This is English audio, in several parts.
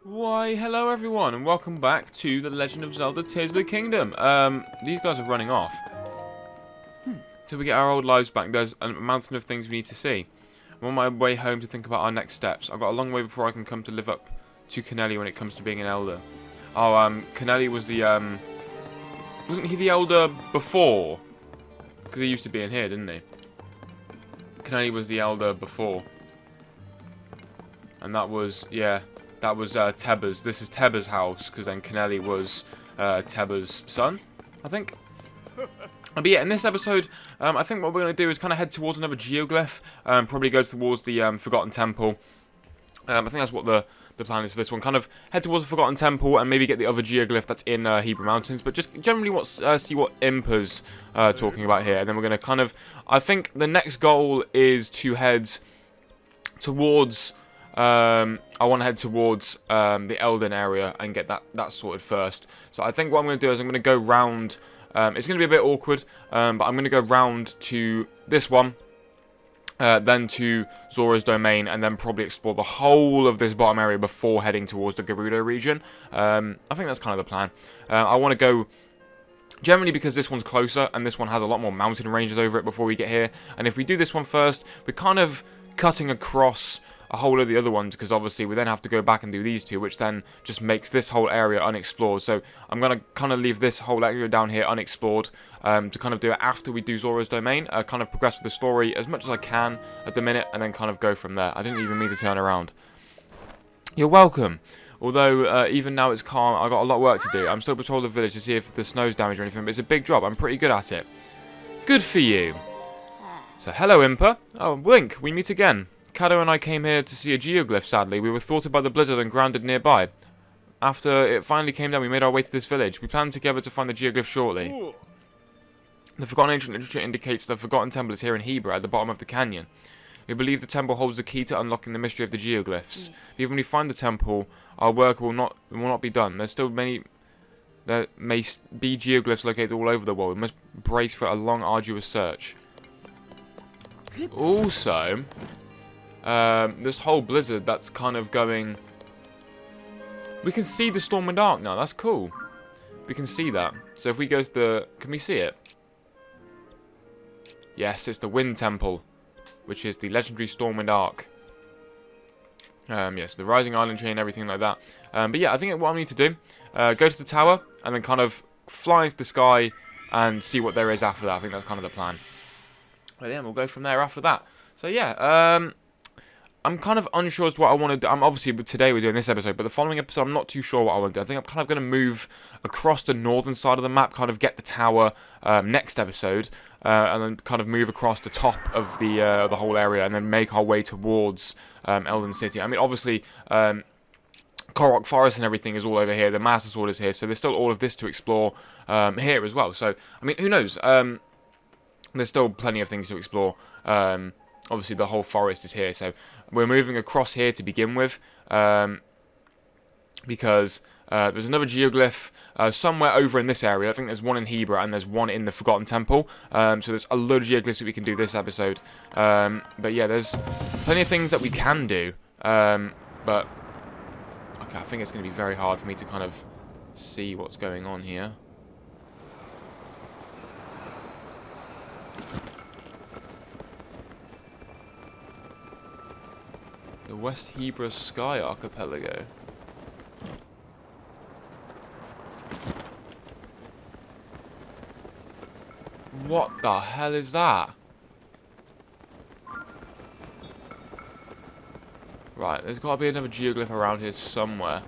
Why, hello everyone, and welcome back to The Legend of Zelda Tears of the Kingdom. These guys are running off. Till we get our old lives back, there's a mountain of things we need to see. I'm on my way home to think about our next steps. I've got a long way before I can come to live up to Kennelly when it comes to being an elder. Oh, Kennelly was the, wasn't he the elder before? Because he used to be in here, didn't he? Kennelly was the elder before. And that was, yeah... That was Teba's. This is Teba's house, because then Kennelly was Teba's son, I think. But yeah, in this episode, I think what we're going to do is kind of head towards another geoglyph. Probably go towards the Forgotten Temple. I think that's what the plan is for this one. Kind of head towards the Forgotten Temple and maybe get the other geoglyph that's in Hebrew Mountains. But just generally see what Impa's talking about here. And then we're going to kind of... I think the next goal is to head towards... I want to head towards the Elden area and get that sorted first. So I think what I'm going to do is I'm going to go round. It's going to be a bit awkward, but I'm going to go round to this one, then to Zora's Domain, and then probably explore the whole of this bottom area before heading towards the Gerudo region. I think that's kind of the plan. I want to go... Generally because this one's closer, and this one has a lot more mountain ranges over it before we get here. And if we do this one first, we're kind of cutting across a whole of the other ones, because obviously we then have to go back and do these two, which then just makes this whole area unexplored. So I'm going to kind of leave this whole area down here unexplored, to kind of do it after we do Zora's Domain, kind of progress with the story as much as I can at the minute, and then kind of go from there. I didn't even mean to turn around. You're welcome. Although, even now it's calm, I've got a lot of work to do. I'm still patrolling the village to see if the snow's damaged or anything, but it's a big job. I'm pretty good at it. Good for you. So, hello, Impa. Oh, Link, we meet again. Kado and I came here to see a geoglyph, sadly. We were thwarted by the blizzard and grounded nearby. After it finally came down, we made our way to this village. We planned together to find the geoglyph shortly. Ooh. The Forgotten Ancient Literature indicates the Forgotten Temple is here in Hebra, at the bottom of the canyon. We believe the temple holds the key to unlocking the mystery of the geoglyphs. Even when we find the temple, our work will not be done. There may be geoglyphs located all over the world. We must brace for a long, arduous search. Also... this whole blizzard that's kind of going... We can see the Storm and Arc now. That's cool. We can see that. So if we go to the... Can we see it? Yes, it's the Wind Temple, which is the legendary Storm and Arc. Yes, the Rising Island Chain, everything like that. But yeah, I think what I need to do, go to the tower and then kind of fly into the sky and see what there is after that. I think that's kind of the plan. But yeah, we'll go from there after that. So yeah, I'm kind of unsure as to what I want to do. Obviously, today we're doing this episode, but the following episode, I'm not too sure what I want to do. I think I'm kind of going to move across the northern side of the map, kind of get the tower next episode, and then kind of move across the top of the whole area, and then make our way towards Elden City. I mean, obviously, Korok Forest and everything is all over here. The Master Sword is here, so there's still all of this to explore here as well. So, I mean, who knows? There's still plenty of things to explore. Obviously, the whole forest is here, so we're moving across here to begin with, because there's another geoglyph somewhere over in this area. I think there's one in Hebra and there's one in the Forgotten Temple, so there's a load of geoglyphs that we can do this episode. But yeah, there's plenty of things that we can do, but okay, I think it's going to be very hard for me to kind of see what's going on here. The West Hebra Sky Archipelago. What the hell is that? Right, there's got to be another geoglyph around here somewhere.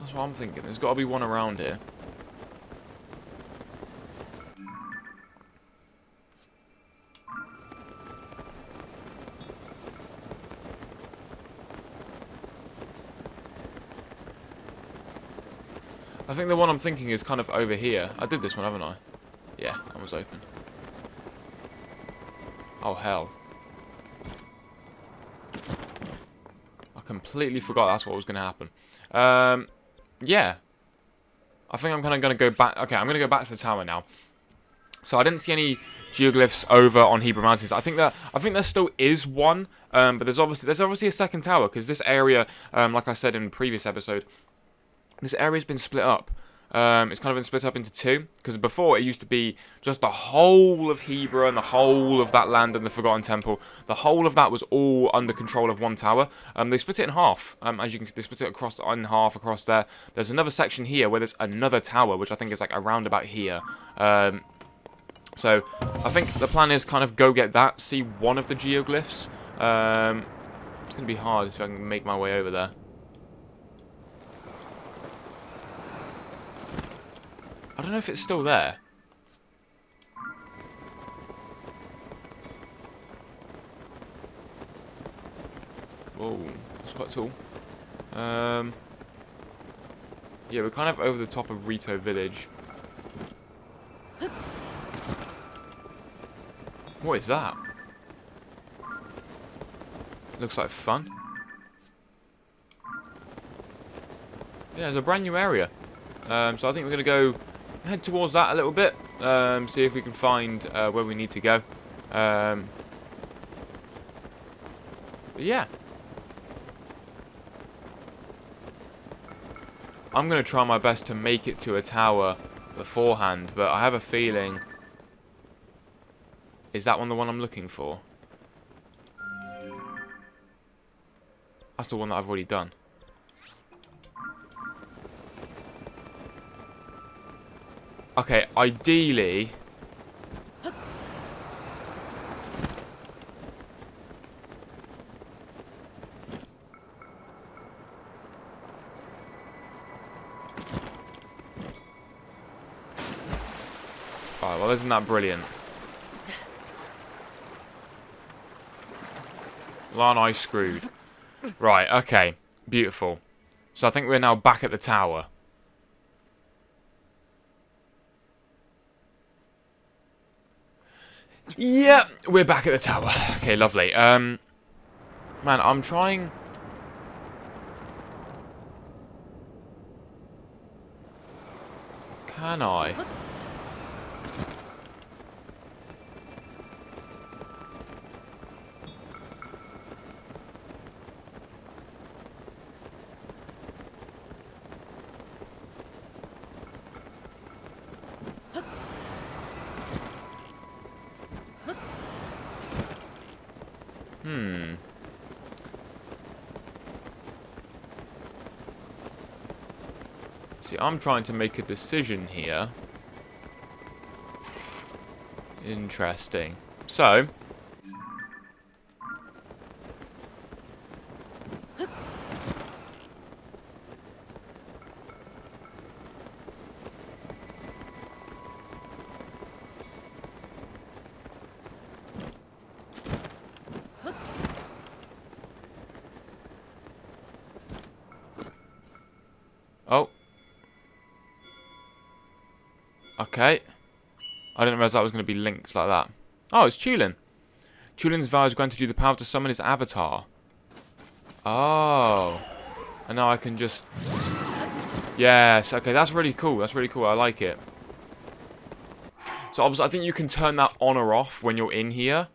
That's what I'm thinking. There's got to be one around here. I think the one I'm thinking is kind of over here. I did this one, haven't I? Yeah, that was open. Oh, hell. I completely forgot that's what was going to happen. Yeah. I think I'm kind of going to go back. Okay, I'm going to go back to the tower now. So I didn't see any geoglyphs over on Hebrew Mountains. I think there still is one, but there's obviously a second tower, because this area, like I said in the previous episode, this area's been split up. It's kind of been split up into two, because before it used to be just the whole of Hebrew and the whole of that land and the Forgotten Temple. The whole of that was all under control of one tower. They split it in half. As you can see, they split it in half across there. There's another section here where there's another tower, which I think is like around about here. So I think the plan is kind of go get that, see one of the geoglyphs. It's going to be hard if I can make my way over there. I don't know if it's still there. Whoa, that's quite tall. Yeah, we're kind of over the top of Rito Village. What is that? Looks like fun. Yeah, there's a brand new area. So I think we're going to go head towards that a little bit. See if we can find where we need to go. But yeah. I'm going to try my best to make it to a tower beforehand, but I have a feeling... Is that one the one I'm looking for? That's the one that I've already done. Okay, ideally... Alright, well, isn't that brilliant? Well, aren't I screwed? Right, okay. Beautiful. So I think we're now back at the tower. Yeah, we're back at the tower. Okay, lovely. Man, I'm trying... Can I? See, I'm trying to make a decision here. Interesting. So... Oh. Okay. I didn't realise that was going to be linked like that. Oh, it's Tulin. Tulin's vow is granted you the power to summon his avatar. Oh. And now I can just... Yes, okay, that's really cool. That's really cool. I like it. So obviously, I think you can turn that on or off when you're in here.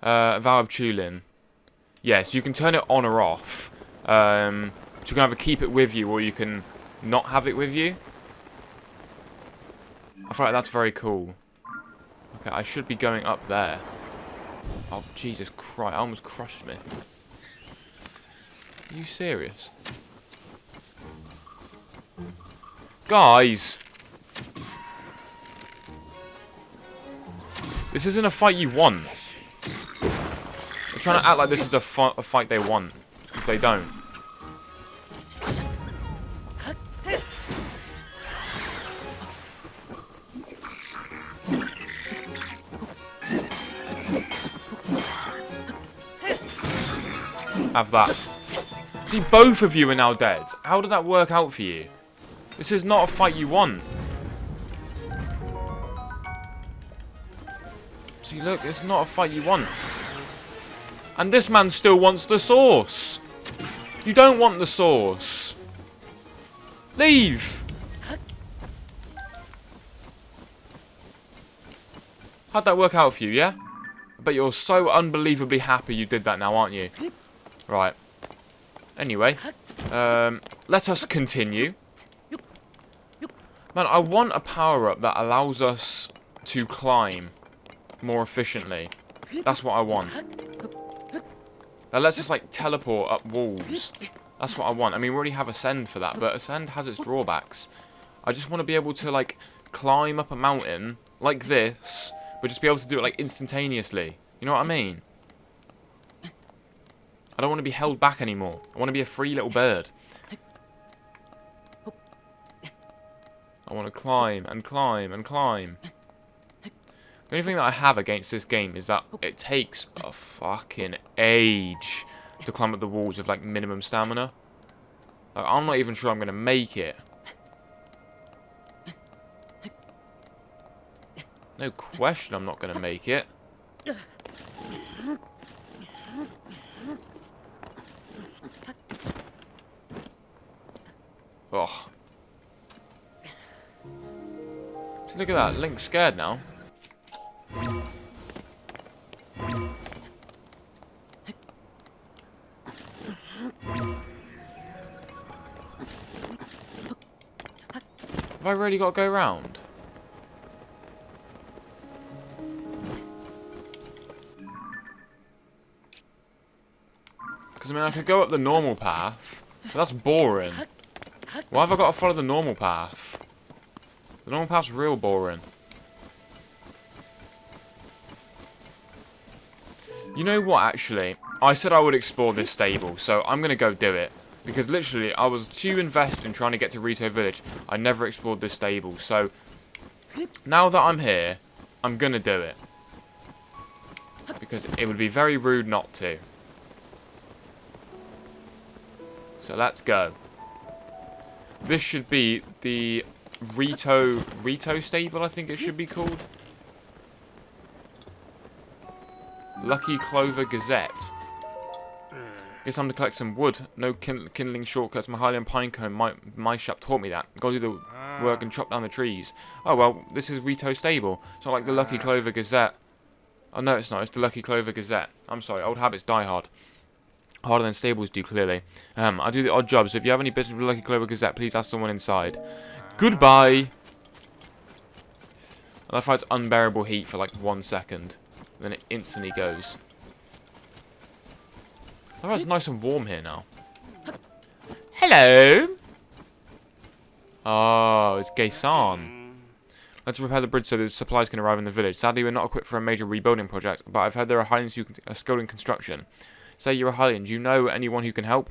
Vow of Tulin. Yes, you can turn it on or off. So you can either keep it with you or you can not have it with you. I feel like that's very cool. Okay, I should be going up there. Oh, Jesus Christ. I almost crushed me. Are you serious? Guys! This isn't a fight you want. They're trying to act like this is a fight they want. Because they don't. Have that. See, both of you are now dead. How did that work out for you? This is not a fight you want. See, look, it's not a fight you want. And this man still wants the sauce. You don't want the sauce. Leave. How'd that work out for you, yeah? I bet you're so unbelievably happy you did that now, aren't you? Right. Anyway, let us continue. Man, I want a power-up that allows us to climb more efficiently. That's what I want. That lets us, like, teleport up walls. That's what I want. I mean, we already have Ascend for that, but Ascend has its drawbacks. I just want to be able to, like, climb up a mountain like this, but just be able to do it, like, instantaneously. You know what I mean? I don't want to be held back anymore. I want to be a free little bird. I want to climb and climb and climb. The only thing that I have against this game is that it takes a fucking age to climb up the walls with, like, minimum stamina. Like, I'm not even sure I'm going to make it. No question I'm not going to make it. Oh. See, look at that. Link's scared now. Have I really got to go around? Because, I mean, I could go up the normal path, but that's boring. Why have I got to follow the normal path? The normal path's real boring. You know what, actually? I said I would explore this stable, so I'm going to go do it. Because literally, I was too invested in trying to get to Rito Village. I never explored this stable, so now that I'm here, I'm going to do it. Because it would be very rude not to. So let's go. This should be the Rito stable, I think it should be called. Lucky Clover Gazette. Guess I'm to collect some wood. No kindling shortcuts. My Highland Pinecone, my shop taught me that. Gotta do the work and chop down the trees. Oh well, this is Rito stable. It's not like the Lucky Clover Gazette. Oh no, it's not. It's the Lucky Clover Gazette. I'm sorry, old habits die hard. Harder than stables do, clearly. I do the odd jobs, so if you have any business with Lucky Clover Gazette, please ask someone inside. Goodbye! I love how it's unbearable heat for like 1 second. Then it instantly goes. Oh, it's nice and warm here now. Hello! Oh, it's Gaysan. Let's repair the bridge so the supplies can arrive in the village. Sadly, we're not equipped for a major rebuilding project, but I've heard there are Highlands who are skilled in construction. Say you're a Highland. Do you know anyone who can help?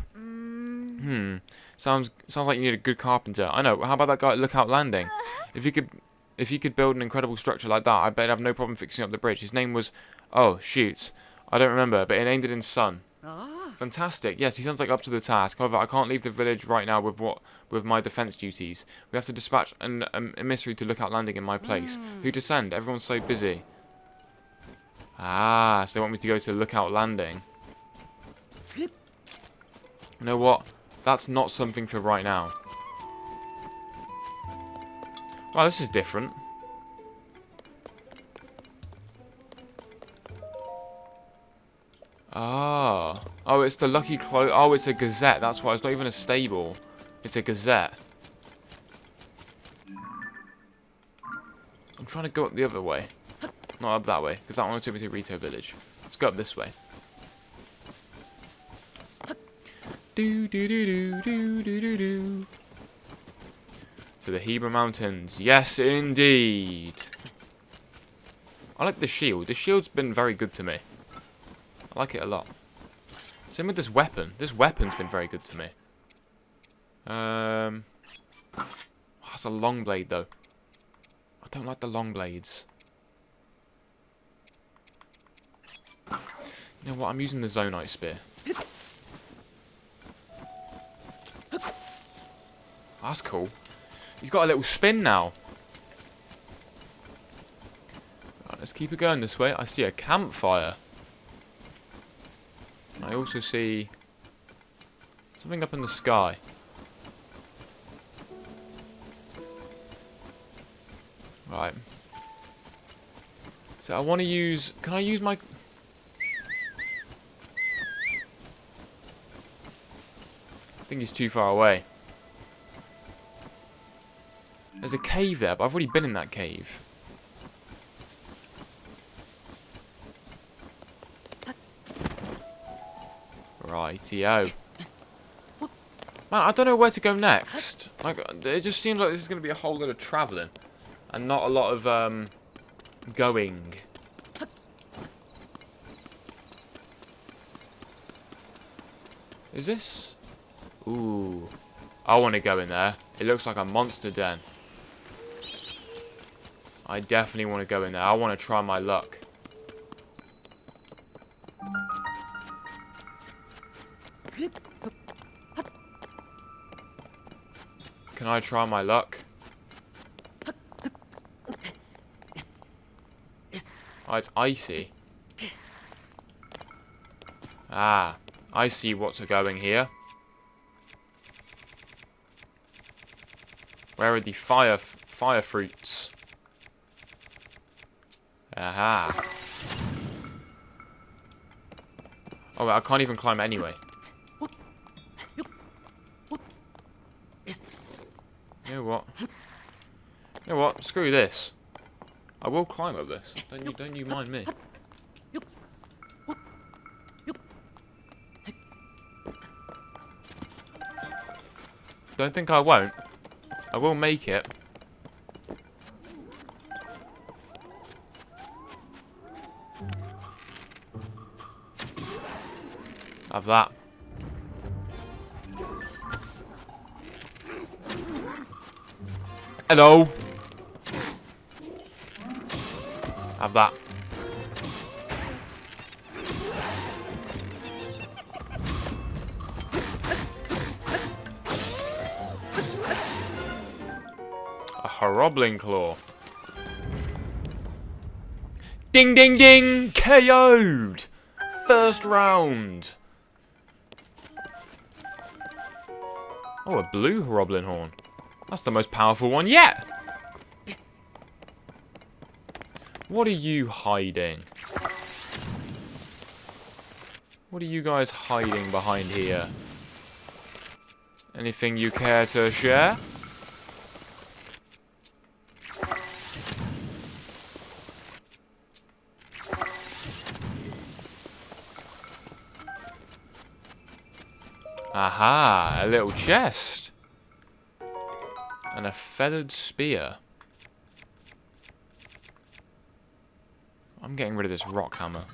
Sounds like you need a good carpenter. I know. How about that guy at Lookout Landing? If you could build an incredible structure like that, I bet I'd have no problem fixing up the bridge. His name was... Oh, shoot. I don't remember, but it ended in Sun. Fantastic. Yes, he sounds like up to the task. However, I can't leave the village right now with my defense duties. We have to dispatch an emissary to Lookout Landing in my place. Who to send? Everyone's so busy. Ah, so they want me to go to Lookout Landing. You know what? That's not something for right now. Wow, this is different. Ah. Oh, it's the Lucky Clo... Oh, it's a Gazette. That's why. It's not even a stable. It's a Gazette. I'm trying to go up the other way. Not up that way, because that one took me to Rito Village. Let's go up this way. Do do do do do do do do. To the Hebra Mountains. Yes, indeed. I like the shield. The shield's been very good to me. I like it a lot. Same with this weapon. This weapon's been very good to me. That's a long blade though. I don't like the long blades. You know what? I'm using the Zonite Spear. That's cool. He's got a little spin now. Right, let's keep it going this way. I see a campfire. I also see something up in the sky. Right. So I want to use... Can I use my... I think he's too far away. There's a cave there, but I've already been in that cave. Rightio. Man, I don't know where to go next. Like, it just seems like this is going to be a whole lot of travelling. And not a lot of, going. Is this? Ooh. I want to go in there. It looks like a monster den. I definitely want to go in there. I want to try my luck. Can I try my luck? Oh, it's icy. Ah, I see what's going here. Where are the fire fruits? Aha. Oh, I can't even climb anyway. You know what? You know what? Screw this. I will climb up this. Don't you mind me. Don't think I won't. I will make it. Have that. Hello. Have that. A Horoblin Claw. Ding ding ding! KO'd! First round. Oh, a blue Horoblin Horn. That's the most powerful one yet. What are you hiding? What are you guys hiding behind here? Anything you care to share? Aha, a little chest. And a feathered spear. I'm getting rid of this rock hammer.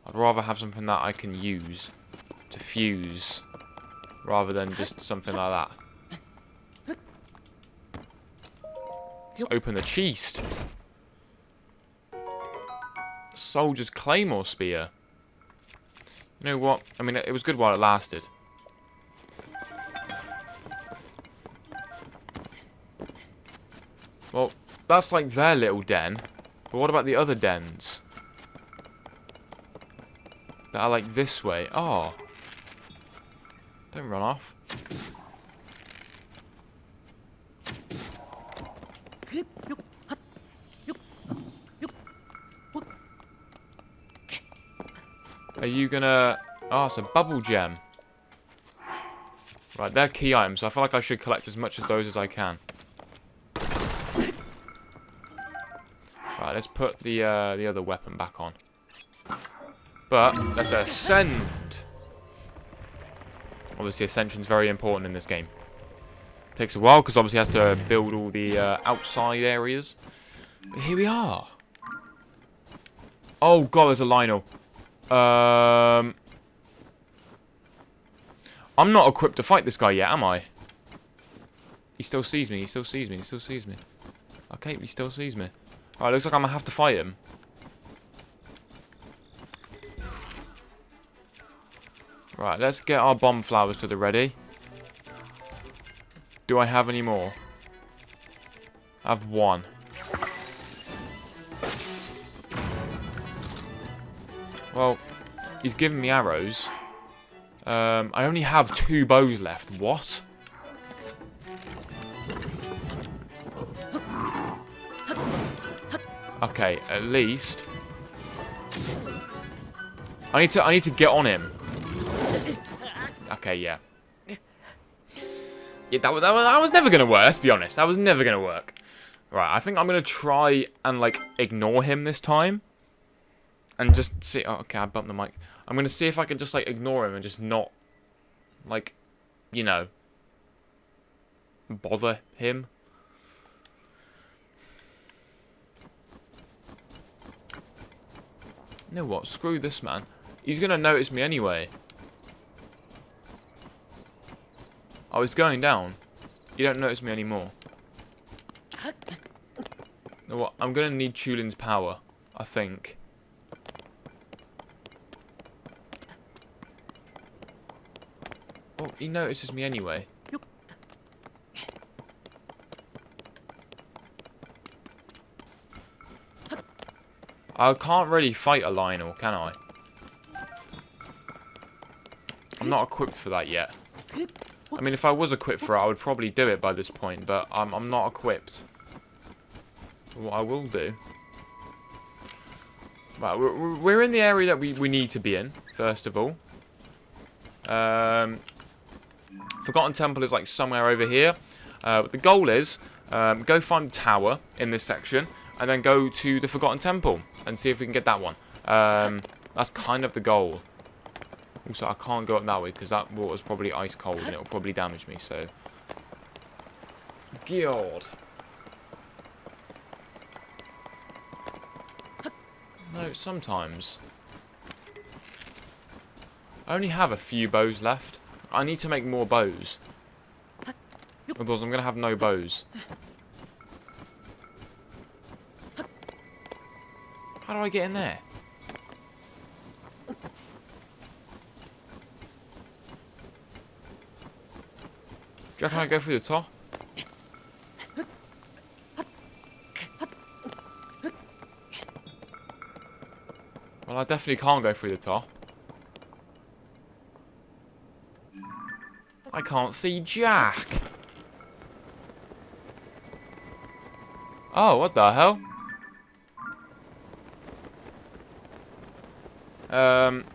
I'd rather have something that I can use to fuse, rather than just something like that. Let's open the chest. Soldier's Claymore Spear. You know what? I mean, it was good while it lasted. Well, that's like their little den. But what about the other dens? That are like this way. Oh. Don't run off. Are you gonna... Oh, it's a bubble gem. Right, they're key items, so I feel like I should collect as much of those as I can. Right, let's put the other weapon back on. But let's ascend. Obviously, ascension's very important in this game. Takes a while because obviously it has to build all the outside areas. But here we are. Oh god, there's a Lionel. I'm not equipped to fight this guy yet, am I? He still sees me. He still sees me. He still sees me. Okay, he still sees me. Alright, looks like I'm gonna have to fight him. Right, let's get our bomb flowers to the ready. Do I have any more? I have one. Well, he's giving me arrows. I only have 2 bows left. What? Okay, at least I need to get on him. Okay, yeah. Yeah, that was never gonna work. Let's be honest. That was never gonna work. Right, I think I'm gonna try and like ignore him this time, and just see. Oh, okay, I bumped the mic. I'm gonna see if I can just like ignore him and just not, like, you know, bother him. You know what? Screw this man. He's gonna notice me anyway. Oh, it's going down. You don't notice me anymore. You know what? I'm gonna need Tulin's power, I think. Oh, he notices me anyway. I can't really fight a Lionel, can I? I'm not equipped for that yet. I mean, if I was equipped for it, I would probably do it by this point, but I'm not equipped. What I will do... Right, we're in the area that we need to be in, first of all. Forgotten Temple is like somewhere over here. The goal is, go find the tower in this section, and then go to the Forgotten Temple, and see if we can get that one. That's kind of the goal. Also, I can't go up that way, because that water's probably ice cold, and it'll probably damage me, so... God. No, sometimes. I only have a few bows left. I need to make more bows. Otherwise, I'm going to have no bows. How do I get in there? Do you reckon I go through the top? Well, I definitely can't go through the top. I can't see Jack. Oh, what the hell?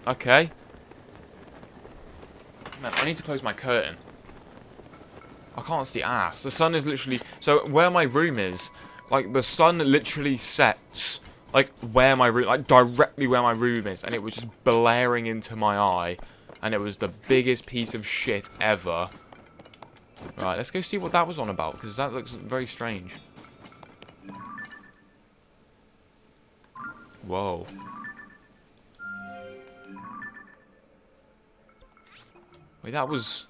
Okay. Man, I need to close my curtain. I can't see ass. The sun is literally... So, where my room is, like, the sun literally sets, like, where my room... Like, directly where my room is. And it was just blaring into my eye. And it was the biggest piece of shit ever. Right, let's go see what that was on about, because that looks very strange. Whoa. Wait, that was...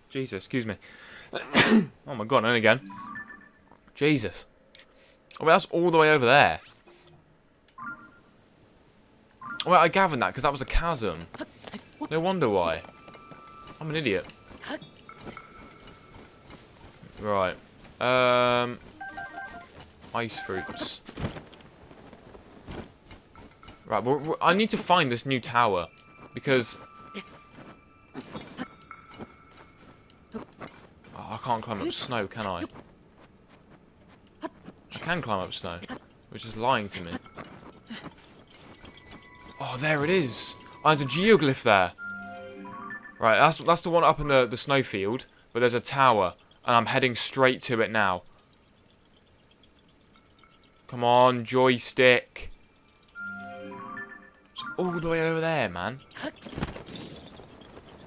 Jesus, excuse me. Oh my god, and again. Jesus. Oh, wait, that's all the way over there. Oh, wait, I gathered that because that was a chasm. No wonder why. I'm an idiot. Right. Ice fruits. Right, well, I need to find this new tower. Because... Oh, I can't climb up snow, can I? I can climb up snow. Which is lying to me. Oh, there it is. Oh, there's a geoglyph there. Right, that's the one up in the snowfield. But there's a tower. And I'm heading straight to it now. Come on, joystick. It's all the way over there, man.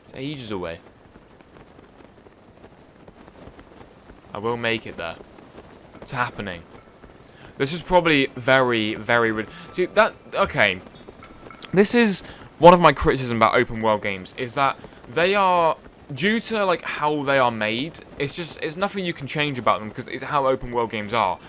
It's ages away. I will make it there. It's happening. This is probably very, very... See, that... Okay. This is one of my criticisms about open world games, is that they are... Due to, like, how they are made, it's nothing you can change about them, because it's how open world games are.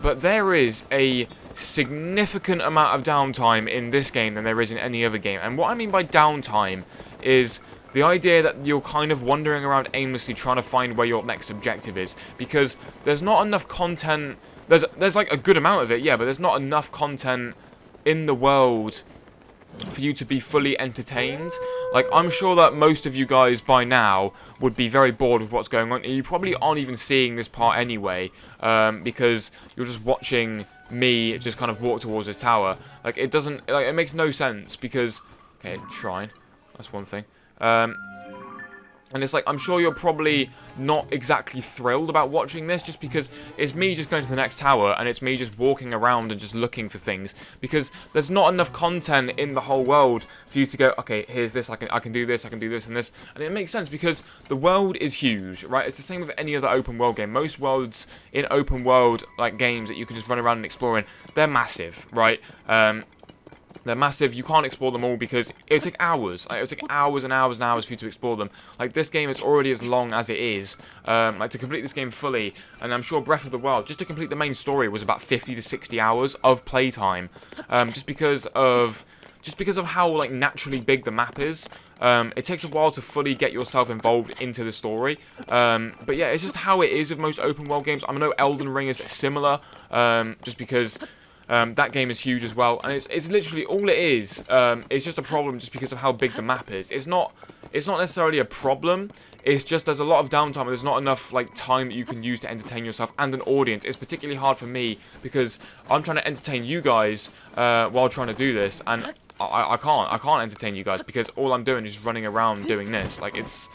But there is a significant amount of downtime in this game than there is in any other game. And what I mean by downtime is the idea that you're kind of wandering around aimlessly trying to find where your next objective is. Because there's not enough content... There's like a good amount of it, yeah, but there's not enough content in the world for you to be fully entertained. Like, I'm sure that most of you guys by now would be very bored with what's going on, and you probably aren't even seeing this part anyway, because you're just watching me just kind of walk towards this tower. Like, it doesn't, like, it makes no sense, because, okay, shrine, that's one thing, and it's like, I'm sure you're probably not exactly thrilled about watching this, just because it's me just going to the next tower, and it's me just walking around and just looking for things, because there's not enough content in the whole world for you to go, okay, here's this, I can do this, I can do this and this, and it makes sense, because the world is huge, right? It's the same with any other open world game. Most worlds in open world, like, games that you can just run around and explore in, they're massive, right? They're massive. You can't explore them all because it would take hours. Like, it would take hours and hours and hours for you to explore them. Like, this game is already as long as it is. Like, to complete this game fully, and I'm sure Breath of the Wild, just to complete the main story, was about 50 to 60 hours of playtime. Just because of how, like, naturally big the map is. It takes a while to fully get yourself involved into the story. But yeah, it's just how it is with most open world games. I know Elden Ring is similar, just because that game is huge as well, and it's literally all it is. It's just a problem just because of how big the map is. It's not necessarily a problem. It's just there's a lot of downtime, and there's not enough like time that you can use to entertain yourself and an audience. It's particularly hard for me because I'm trying to entertain you guys while trying to do this, and I can't entertain you guys because all I'm doing is running around doing this. Like, it's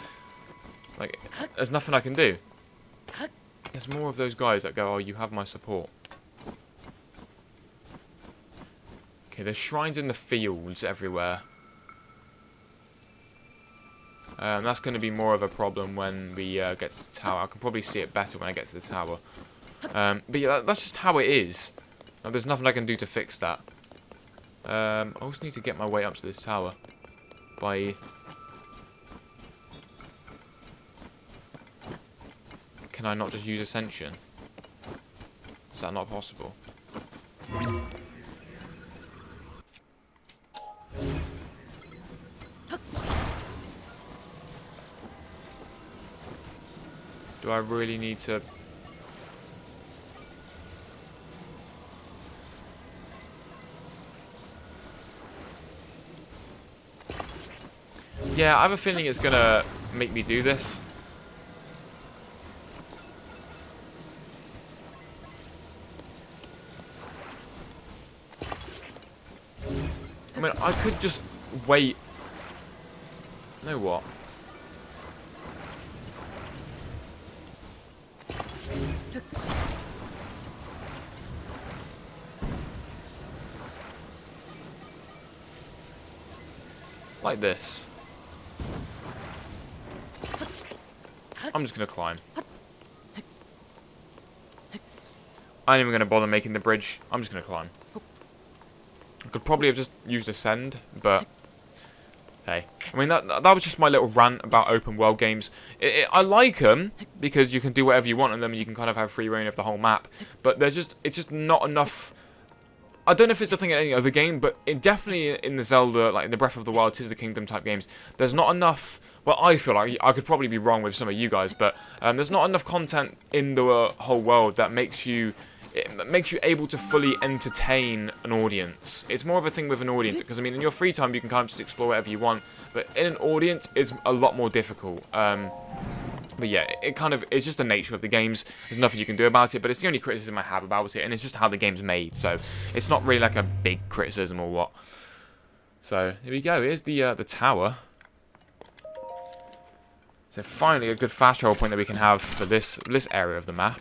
like there's nothing I can do. There's more of those guys that go, oh, you have my support. Okay, there's shrines in the fields everywhere. That's going to be more of a problem when we get to the tower. I can probably see it better when I get to the tower. But yeah, that's just how it is. There's nothing I can do to fix that. I also need to get my way up to this tower. By... Can I not just use Ascension? Is that not possible? Do I really need to... Yeah, I have a feeling it's gonna make me do this. I mean, I could just wait. You know what? Like this. I'm just gonna climb. I ain't even gonna bother making the bridge. I'm just gonna climb. I could probably have just used Ascend, but hey. I mean, that was just my little rant about open world games. I like them because you can do whatever you want on them and you can kind of have free reign of the whole map. But it's just not enough. I don't know if it's a thing in any other game, but definitely in the Zelda, like in the Breath of the Wild, Tears of the Kingdom type games, there's not enough. Well, I feel like I could probably be wrong with some of you guys, but there's not enough content in the whole world that makes you able to fully entertain an audience. It's more of a thing with an audience, because I mean, in your free time you can kind of just explore whatever you want, but in an audience it's a lot more difficult. But yeah, it's just the nature of the games. There's nothing you can do about it, but it's the only criticism I have about it, and it's just how the game's made, so it's not really like a big criticism or what. So here we go. Here's the tower. So finally a good fast travel point that we can have for this area of the map.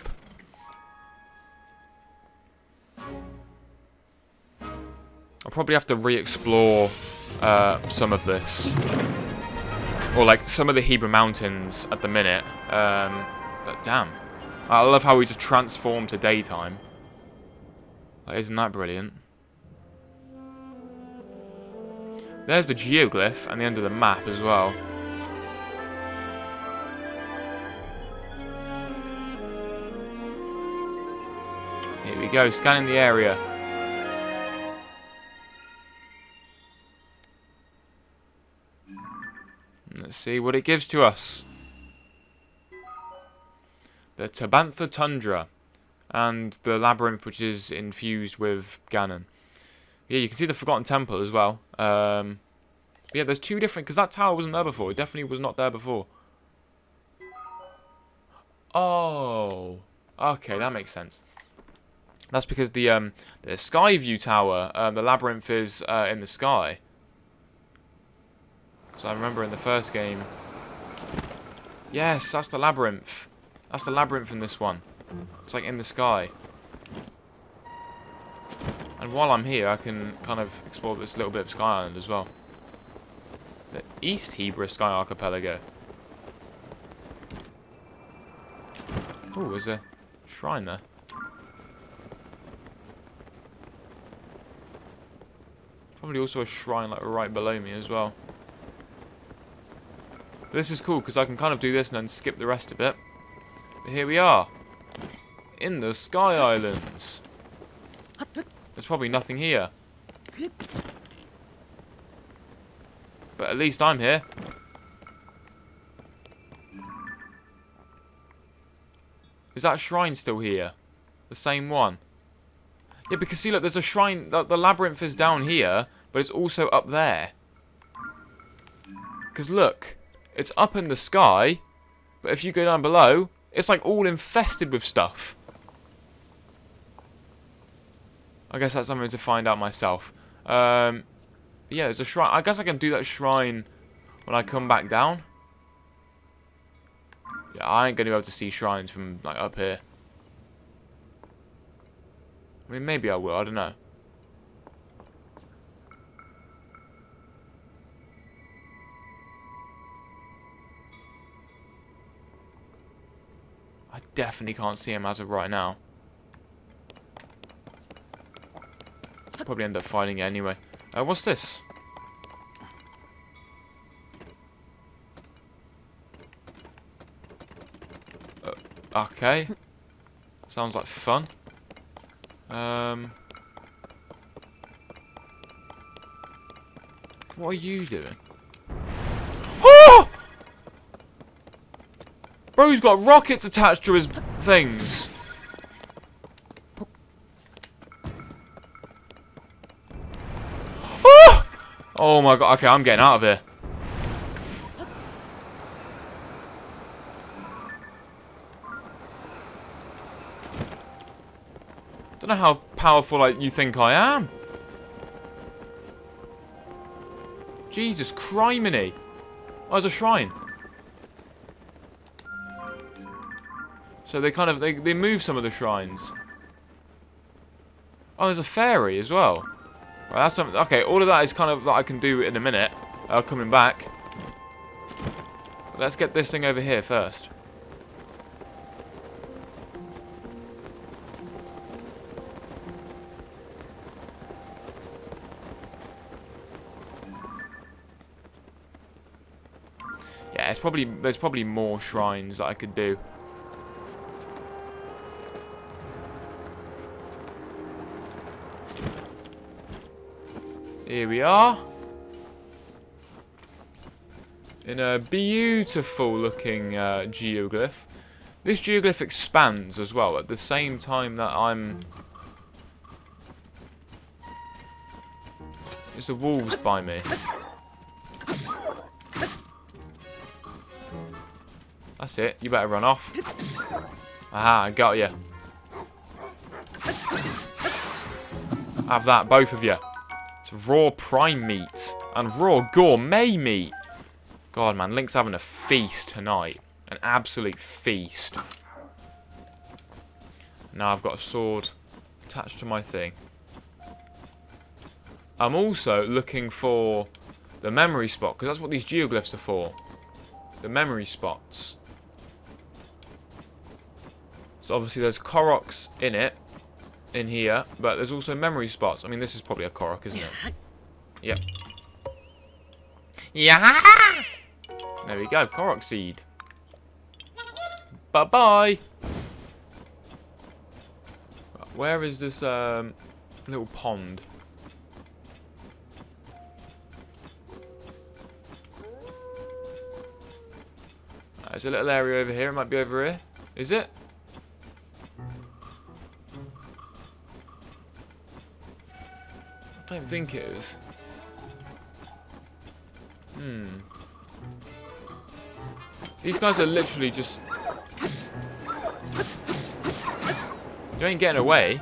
I'll probably have to re-explore some of this. Or like some of the Hebrew Mountains at the minute. But damn. I love how we just transform to daytime. Like, isn't that brilliant? There's the geoglyph and the end of the map as well. Here we go, scanning the area. Let's see what it gives to us. The Tabantha Tundra and the labyrinth, which is infused with Ganon. Yeah, you can see the Forgotten Temple as well. Yeah, there's two different... Because that tower wasn't there before. It definitely was not there before. Oh. Okay, that makes sense. That's because the Sky View Tower, the labyrinth is in the sky. Because I remember in the first game... Yes, that's the labyrinth. That's the labyrinth in this one. It's like in the sky. And while I'm here, I can kind of explore this little bit of Sky Island as well. The East Hebra Sky Archipelago. Oh, there's a shrine there. Probably also a shrine like right below me as well. But this is cool because I can kind of do this and then skip the rest of it. But here we are. In the Sky Islands. There's probably nothing here. But at least I'm here. Is that shrine still here? The same one? Yeah, because see, look, there's a shrine. The labyrinth is down here, but it's also up there. Because look, it's up in the sky, but if you go down below, it's like all infested with stuff. I guess that's something to find out myself. Yeah, there's a shrine. I guess I can do that shrine when I come back down. Yeah, I ain't going to be able to see shrines from like up here. I mean, maybe I will. I don't know. I definitely can't see him as of right now. Probably end up finding it anyway. What's this? Okay. Sounds like fun. What are you doing? Oh! Bro's got rockets attached to his things. Oh! Oh my god. Okay, I'm getting out of here. Don't know how powerful like you think I am. Jesus criminy. Oh, there's a shrine. So they kind of they move some of the shrines. Oh, there's a fairy as well. Right, that's something. Okay, all of that is kind of that I can do in a minute. Coming back. But let's get this thing over here first. Yeah, there's probably more shrines that I could do. Here we are. In a beautiful looking geoglyph. This geoglyph expands as well at the same time that I'm... There's the wolves by me. That's it. You better run off. Aha, I got you. Have that, both of you. It's raw prime meat and raw gourmet meat. God, man, Link's having a feast tonight. An absolute feast. Now I've got a sword attached to my thing. I'm also looking for the memory spot, because that's what these geoglyphs are for. The memory spots. So obviously there's Koroks in here, but there's also memory spots. I mean, this is probably a Korok, isn't it? Yep. Yeah! There we go, Korok seed. Bye-bye! Where is this little pond? There's a little area over here. It might be over here. Is it? I don't think it is. These guys are literally just... You ain't getting away.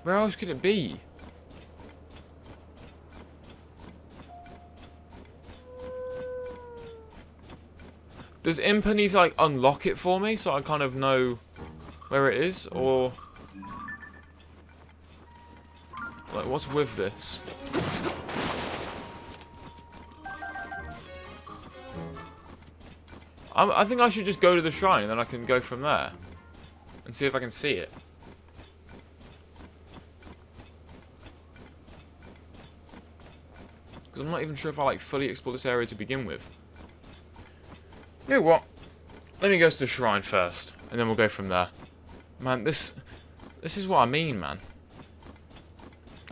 Where else could it be? Does Impa need to, like, unlock it for me so I kind of know where it is? Or... like, what's with this? I think I should just go to the shrine and then I can go from there. And see if I can see it. Because I'm not even sure if I, like, fully explore this area to begin with. You know what? Let me go to the shrine first, and then we'll go from there. Man, this is what I mean, man.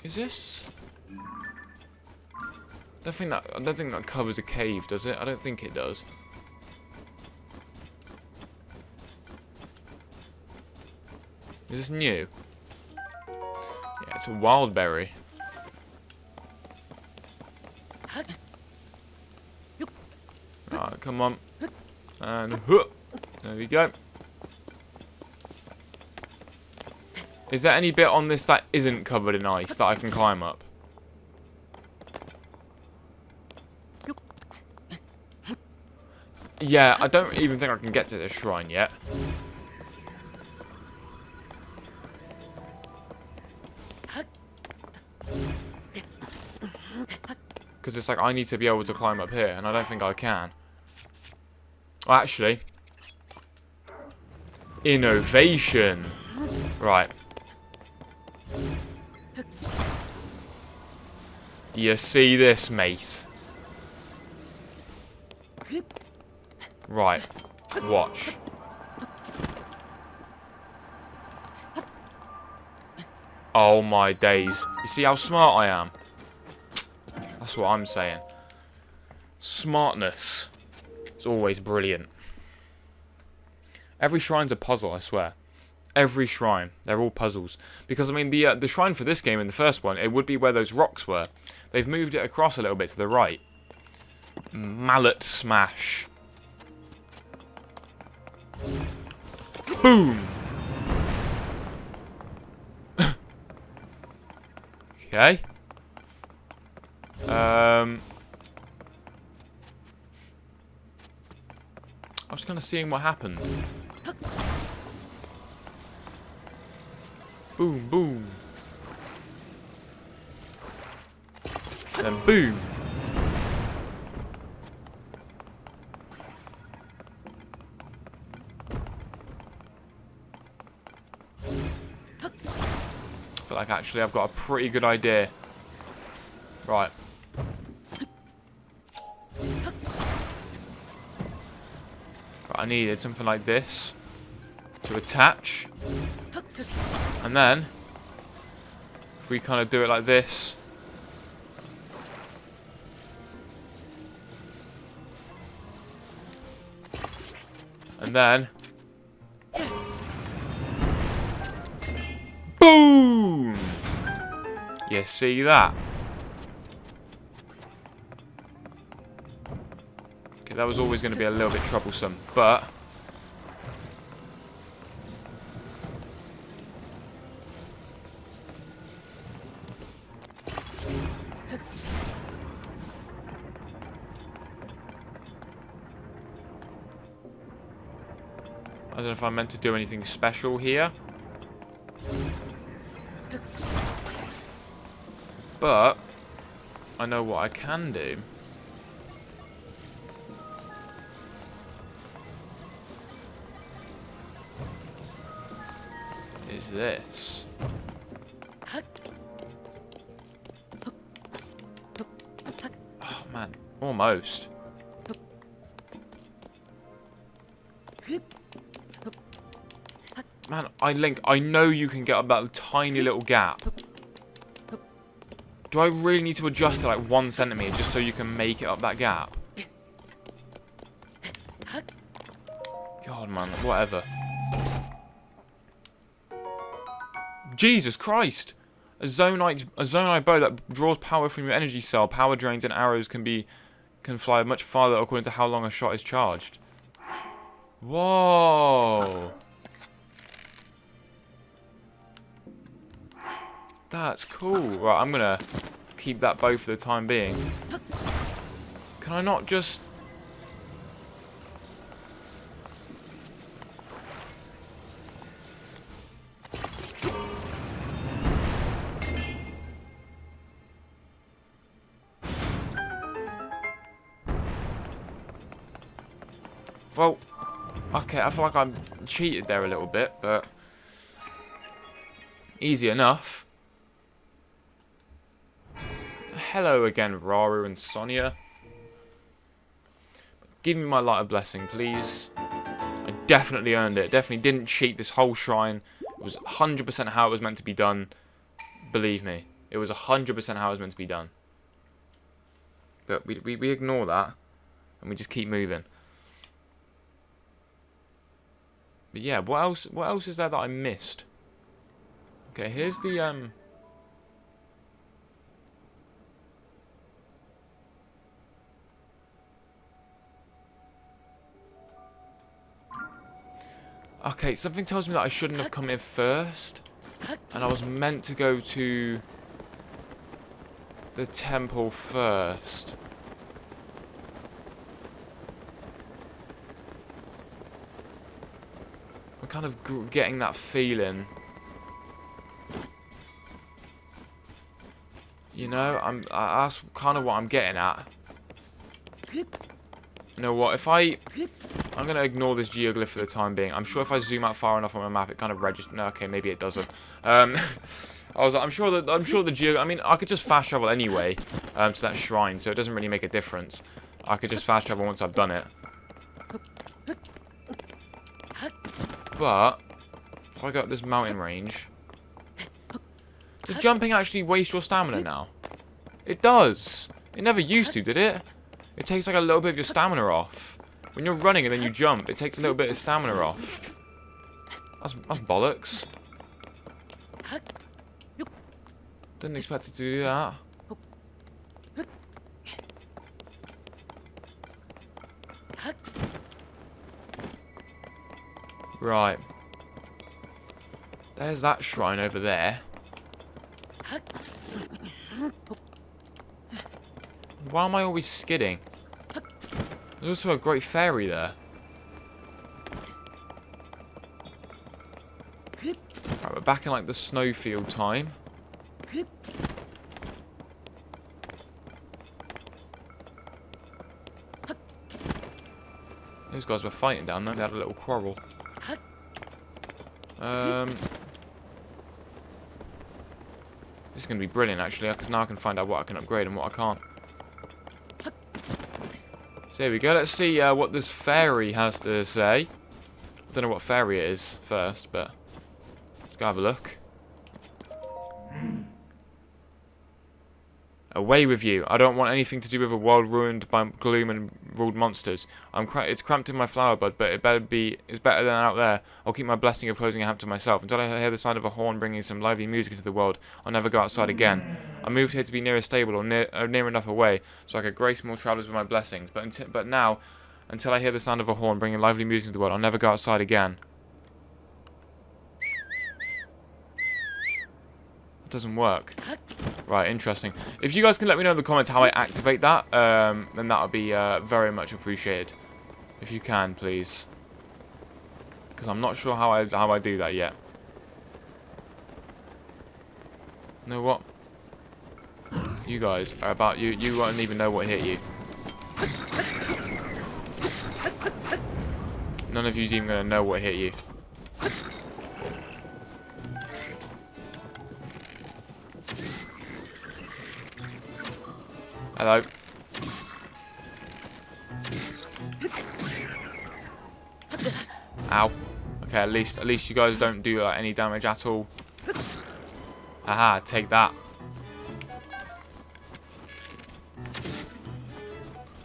Is this? I don't think that covers a cave, does it? I don't think it does. Is this new? Yeah, it's a wild berry. Alright, come on. And there we go. Is there any bit on this that isn't covered in ice that I can climb up? Yeah, I don't even think I can get to this shrine yet. Because it's like I need to be able to climb up here, and I don't think I can. Well, actually. Innovation. Right. You see this, mate? Right. Watch. Oh my days. You see how smart I am? That's what I'm saying. Smartness is always brilliant. Every shrine's a puzzle, I swear. Every shrine. They're all puzzles. Because, I mean, the shrine for this game in the first one, it would be where those rocks were. They've moved it across a little bit to the right. Mallet smash. Boom! Okay. I was kind of seeing what happened. Boom, boom. And then boom. I feel like actually I've got a pretty good idea. Right. I needed something like this to attach, and then if we kind of do it like this, and then boom! You see that? That was always going to be a little bit troublesome, but I don't know if I'm meant to do anything special here, but I know what I can do. Is this? Oh man, almost. Man, I know you can get up that tiny little gap. Do I really need to adjust it like 1 centimeter just so you can make it up that gap? God, man. Whatever. Jesus Christ! A zonite bow that draws power from your energy cell. Power drains and arrows can fly much farther according to how long a shot is charged. Whoa! That's cool. Right, I'm gonna keep that bow for the time being. Can I not just... Well, okay, I feel like I'm cheated there a little bit, but easy enough. Hello again, Raru and Sonia. Give me my light of blessing, please. I definitely earned it. Definitely didn't cheat this whole shrine. It was 100% how it was meant to be done. Believe me. It was 100% how it was meant to be done. But we ignore that. And we just keep moving. But yeah, what else is there that I missed? Okay, here's the Okay, something tells me that I shouldn't have come here first. And I was meant to go to the temple first. I'm kind of getting that feeling. You know, that's kind of what I'm getting at. You know what, I'm going to ignore this geoglyph for the time being. I'm sure if I zoom out far enough on my map, it kind of registers. No, okay, maybe it doesn't. I was like, I'm sure the geo. I mean, I could just fast travel anyway to that shrine, so it doesn't really make a difference. I could just fast travel once I've done it. But if I go up this mountain range, does jumping actually waste your stamina now? It does. It never used to, did it? It takes like a little bit of your stamina off. When you're running and then you jump, it takes a little bit of stamina off. That's bollocks. Didn't expect it to do that. Right. There's that shrine over there. Why am I always skidding? There's also a great fairy there. Right, we're back in like the snowfield time. Those guys were fighting down there. They had a little quarrel. This is going to be brilliant actually, because now I can find out what I can upgrade and what I can't. So here we go. Let's see what this fairy has to say. I don't know what fairy it is first, but let's go have a look. Away with you. I don't want anything to do with a world ruined by gloom and ruled monsters. It's cramped in my flower bud, but it's better than out there. I'll keep my blessing of closing a hand to myself. Until I hear the sound of a horn bringing some lively music into the world, I'll never go outside again. I moved here to be near a stable or near enough away, so I could grace more travellers with my blessings. But now, until I hear the sound of a horn bringing lively music into the world, I'll never go outside again. It doesn't work. Right, interesting. If you guys can let me know in the comments how I activate that, then that would be very much appreciated. If you can, please. Because I'm not sure how I do that yet. You know what? You guys are about... You won't even know what hit you. None of you's even going to know what hit you. Hello. Ow. Okay, at least you guys don't do any damage at all. Haha, take that.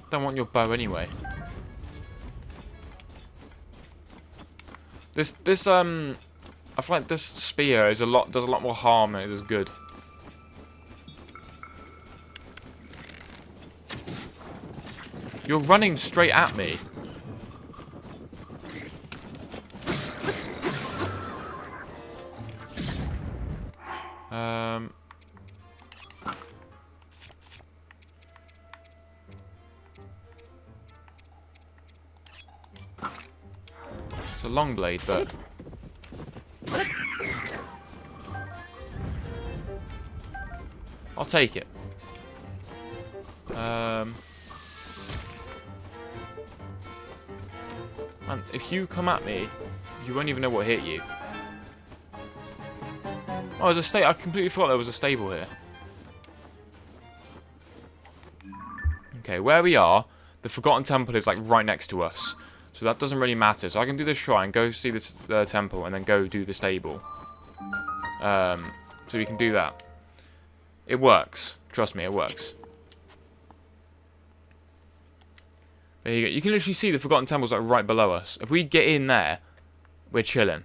Don't want your bow anyway. I feel like this spear does a lot more harm than it does good. You're running straight at me. It's a long blade, but I'll take it. And if you come at me, you won't even know what hit you. Oh, there's a stable. I completely forgot there was a stable here. Okay, where we are, the Forgotten Temple is like right next to us. So that doesn't really matter. So I can do the shrine, go see the temple, and then go do the stable. So we can do that. It works. Trust me, it works. There you go. You can literally see the Forgotten Temple's like right below us. If we get in there, we're chilling.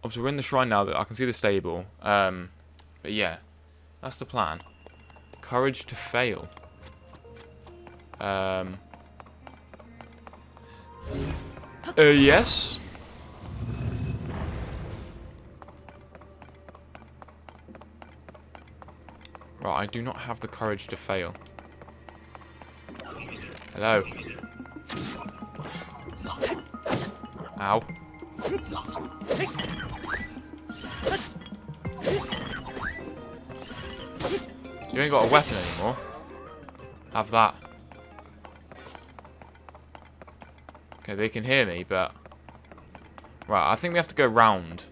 Obviously, we're in the shrine now. That I can see the stable. But yeah, that's the plan. Courage to fail. Yes. Right, I do not have the courage to fail. Hello. Ow. You ain't got a weapon anymore. Have that. Okay, they can hear me, but... Right, I think we have to go round.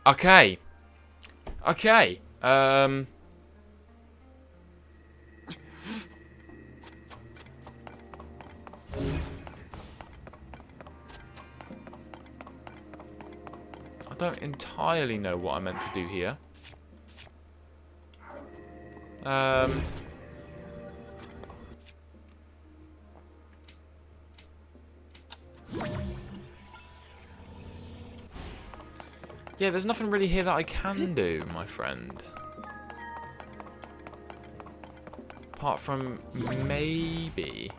Okay. Okay. I don't entirely know what I meant to do here. Yeah, there's nothing really here that I can do, my friend. Apart from maybe...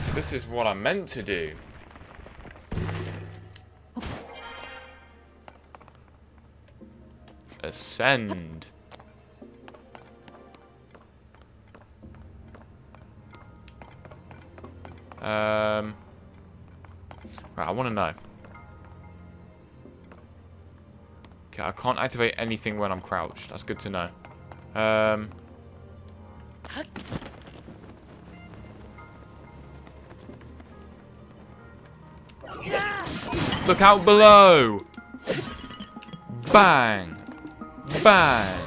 So this is what I meant to do. Ascend. Right, I want to know. Okay, I can't activate anything when I'm crouched. That's good to know. Look out below! Bang! Bang!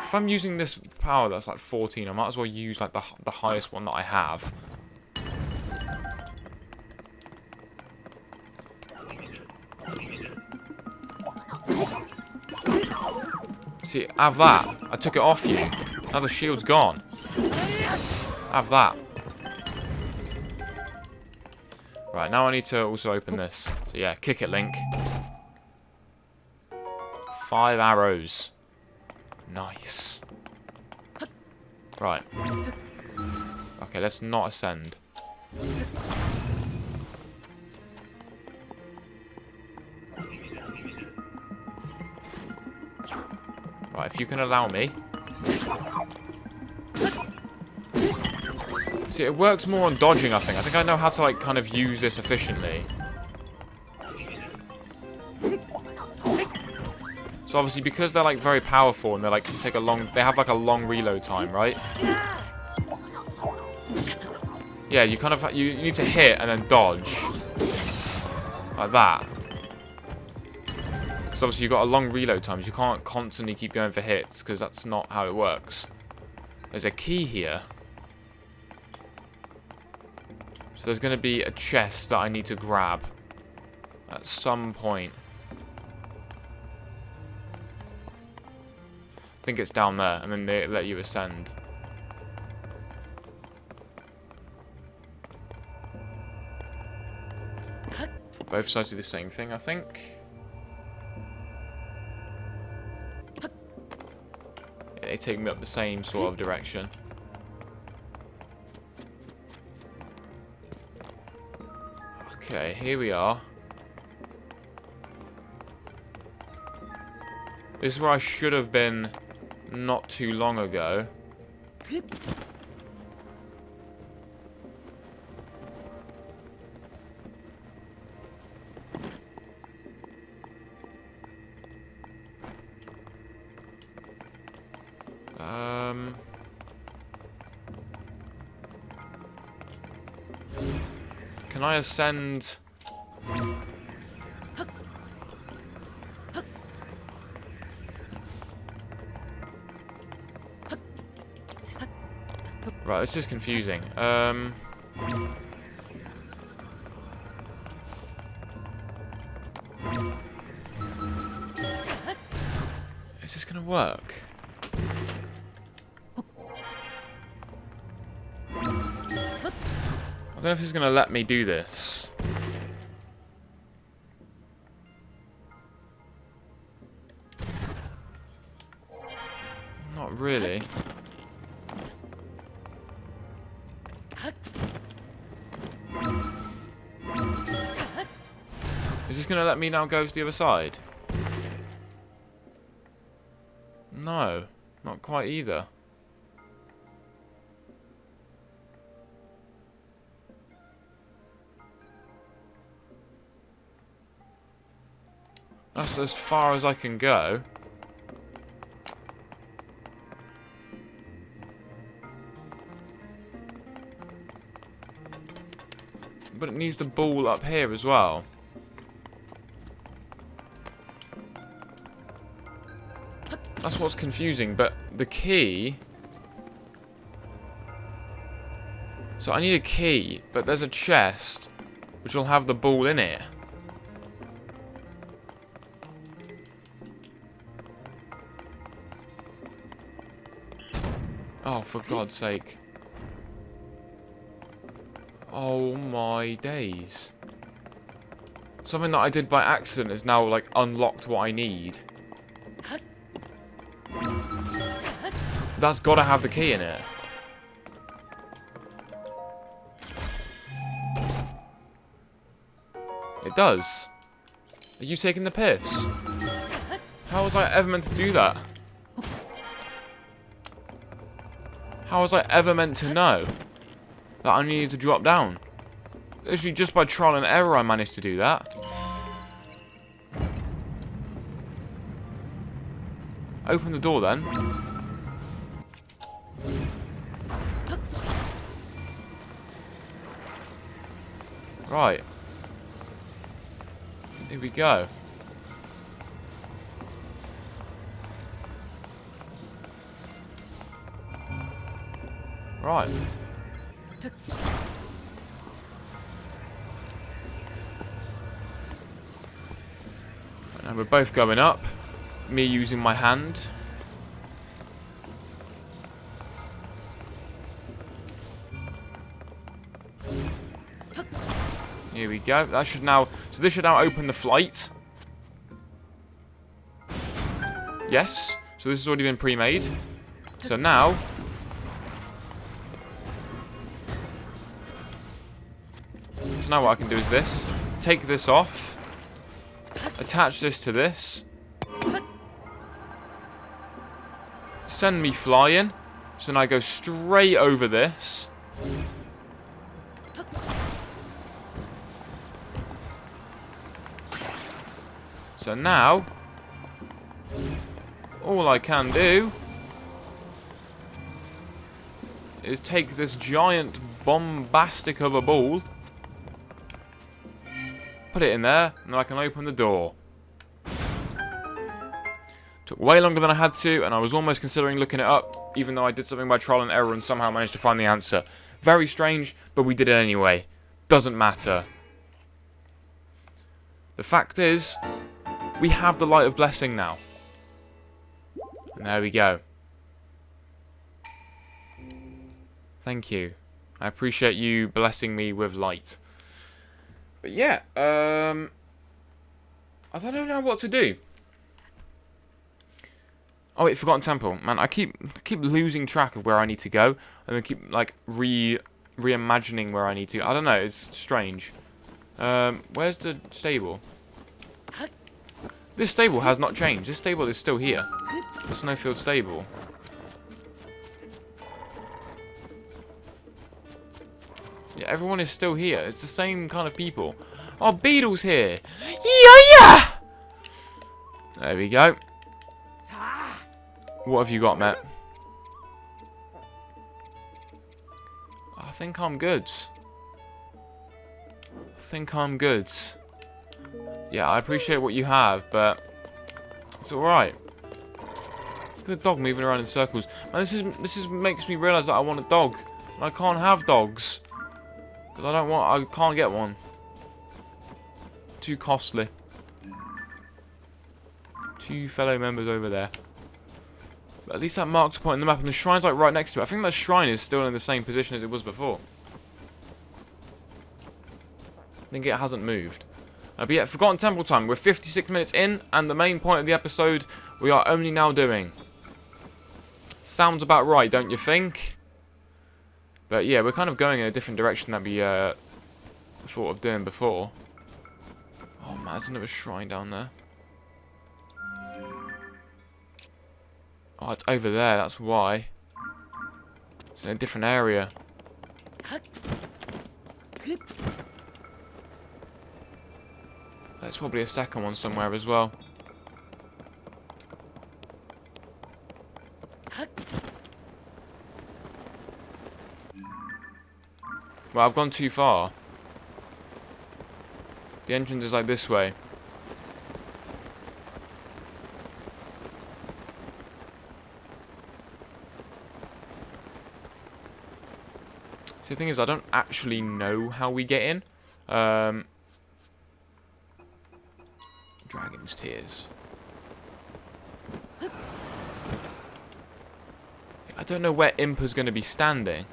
If I'm using this power that's like 14, I might as well use like the highest one that I have. See, have that. I took it off you. Now the shield's gone. Have that. Right, now I need to also open this. So yeah, kick it, Link. 5 arrows. Nice. Right. Okay, let's not ascend. Right, if you can allow me. See, it works more on dodging, I think. I think I know how to, like, kind of use this efficiently. So obviously, because they're, like, very powerful and they're, like, they have, like, a long reload time, right? Yeah, you kind of, you need to hit and then dodge. Like that. Because obviously you've got a long reload time. You can't constantly keep going for hits, because that's not how it works. There's a key here. So there's going to be a chest that I need to grab at some point. think it's down there, and then they let you ascend. Both sides do the same thing, I think. Yeah, they take me up the same sort of direction. Okay, here we are. This is where I should have been not too long ago. Can I ascend? Right, this is confusing. Is this gonna work? I don't know if this is gonna let me do this. Not really. Is this gonna let me now go to the other side? No, not quite either. That's as far as I can go. But it needs the ball up here as well. That's what's confusing, but the key... So I need a key, but there's a chest which will have the ball in it. Oh, for God's sake. Oh my days. Something that I did by accident has now, like, unlocked what I need. That's gotta have the key in it. It does. Are you taking the piss? How was I ever meant to do that? How was I ever meant to know that I needed to drop down? Literally just by trial and error I managed to do that. Open the door then. Right. Here we go. Right. And we're both going up. Me using my hand. Here we go. That should now... So this should now open the flight. Yes. So this has already been pre-made. So now... So now what I can do is this. Take this off. Attach this to this. Send me flying. So then I go straight over this. So now, all I can do is take this giant bombastic of a ball, put it in there, and then I can open the door. Took way longer than I had to, and I was almost considering looking it up, even though I did something by trial and error and somehow managed to find the answer. Very strange, but we did it anyway. Doesn't matter. The fact is, we have the Light of Blessing now. And there we go. Thank you. I appreciate you blessing me with light. But yeah, I don't know what to do. Oh wait, Forgotten Temple. Man, I keep losing track of where I need to go, and I keep like reimagining where I need to. I don't know. It's strange. Where's the stable? This stable has not changed. This stable is still here. The Snowfield stable. Yeah, everyone is still here. It's the same kind of people. Oh, Beedle's here. Yeah! There we go. What have you got, Matt? I think I'm good. Yeah, I appreciate what you have, but it's alright. Look at the dog moving around in circles. Man, this makes me realise that I want a dog. And I can't have dogs. Because I can't get one. Too costly. 2 fellow members over there. But at least that marks a point on the map, and the shrine's like right next to it. I think that shrine is still in the same position as it was before. I think it hasn't moved. But yeah, Forgotten Temple time. We're 56 minutes in, and the main point of the episode we are only now doing. Sounds about right, don't you think? But yeah, we're kind of going in a different direction that we thought of doing before. Oh man, there's another shrine down there. Oh, it's over there, that's why. It's in a different area. There's probably a second one somewhere as well. Well, I've gone too far. The entrance is like this way. So the thing is, I don't actually know how we get in. Dragon's Tears. I don't know where Impa's going to be standing.